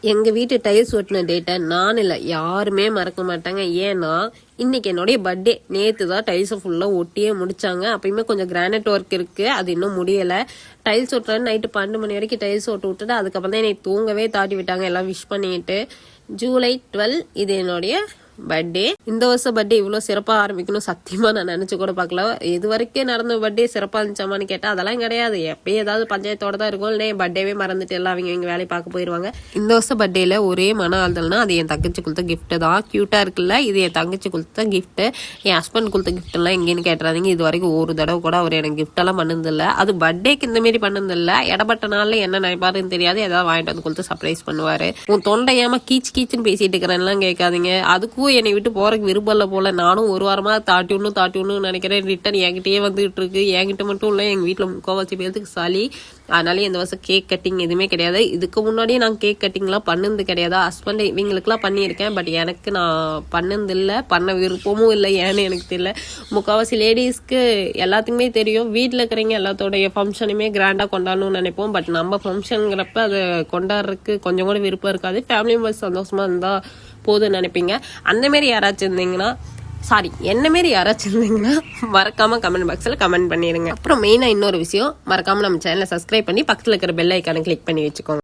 எங்கள் வீட்டு டைல்ஸ் ஒட்டின டேட்டை நான் இல்லை யாருமே மறக்க மாட்டாங்க. ஏன்னா இன்னைக்கு என்னுடைய பர்த்டே. நேற்று தான் டைல்ஸை ஃபுல்லாக ஒட்டியே முடிச்சாங்க. அப்பயுமே கொஞ்சம் கிரானைட் ஒர்க் இருக்குது, அது இன்னும் முடியலை. டைல்ஸ் ஒட்டுறேன்னு நைட்டு 12 மணி வரைக்கும் டைல்ஸ் ஒட்டு விட்டுட்டு அதுக்கப்புறம் தான் என்னை தூங்கவே தாட்டி விட்டாங்க. எல்லாம் விஷ் பண்ணிட்டு. ஜூலை 12 இது என்னுடைய பர்த்டே. இந்த வருஷம் பர்த்டே இவ்வளோ சிறப்பாக ஆரம்பிக்கணும் சத்தியமாக நான் நினச்சி கூட பார்க்கல. இது வரைக்கும் நடந்த பர்த்டே சிறப்பாக இருந்துச்சாமான்னு கேட்டால் அதெல்லாம் கிடையாது. எப்பயும் ஏதாவது பஞ்சாயத்தோட தான் இருக்கும். இல்லை என் பர்த்டேவே மறந்துட்டு எல்லாம் அவங்க வேலையை பார்க்க போயிடுவாங்க. இந்த வருஷம் பர்த்டேல ஒரே மன ஆறுதல்னா அது என் தங்கச்சி கொடுத்த கிஃப்ட்டு தான். க்யூட்டாக இருக்குல்ல, இது என் தங்கச்சி கொடுத்த கிஃப்ட்டு. என் ஹஸ்பண்ட் கொடுத்த கிஃப்ட்லாம் எங்கேன்னு கேட்டுறாதீங்க. இது வரைக்கும் ஒரு தடவை கூட அவர் எனக்கு கிஃப்டெல்லாம் பண்ணதில்லை. அது பர்த்டேக்கு இந்தமாரி பண்ணதில்லை. இடப்பட்ட நாளில் என்ன நினைப்பாருன்னு தெரியாது, ஏதாவது வாங்கிட்டு வந்து கொடுத்து சர்ப்ரைஸ் பண்ணுவார். உன் தொண்டையாமல் கீச்சு கீச்சுன்னு பேசிட்டு இருக்கிறேன்லாம் கேட்காதீங்க. அதுக்கும் என்னை விட்டு போறதுக்கு விருப்பம் இல்லை போல. நானும் ஒரு வாரமா தாட்டி ஒன்றும் நினைக்கிறேன். ரிட்டன் என்கிட்டயே வந்துட்டு இருக்கு. என்கிட்ட மட்டும் இல்லை, எங்க வீட்டுல முக்கால்வாசி பேருக்கு சளி. அதனால இந்த வருஷம் கேக் கட்டிங் எதுவுமே கிடையாது. இதுக்கு முன்னாடியே நான் கேக் கட்டிங்லாம் பண்ணது கிடையாது. ஹஸ்பண்ட் இவங்களுக்குலாம் பண்ணியிருக்கேன், பட் எனக்கு நான் பண்ணது இல்லை, பண்ண விருப்பமும் இல்லை. ஏன்னு எனக்கு தெரியல. முக்கால்வாசி லேடிஸ்க்கு எல்லாத்துக்குமே தெரியும், வீட்டில் இருக்கிறவங்க எல்லாத்தோடைய ஃபங்க்ஷனுமே கிராண்டாக கொண்டாடணும்னு நினைப்போம். பட் நம்ம ஃபங்க்ஷனுங்கிறப்ப அதை கொண்டாடுறதுக்கு கொஞ்சம் கூட விருப்பம் இருக்காது. ஃபேமிலி மெம்பர்ஸ் சந்தோஷமா இருந்தா போதும்னு நினைப்பீங்க. அந்த மாரி யாராச்சும் இருந்தீங்கன்னா என்ன மாரி யாராச்சும் இருந்தீங்கன்னா மறக்காம கமெண்ட் பாக்ஸில் கமெண்ட் பண்ணிடுங்க. அப்புறம் மெயினாக இன்னொரு விஷயம், மறக்காம நம்ம சேனலை சப்ஸ்கிரைப் பண்ணி பக்கத்தில் இருக்கிற பெல் ஐக்கானை கிளிக் பண்ணி வச்சுக்கோங்க.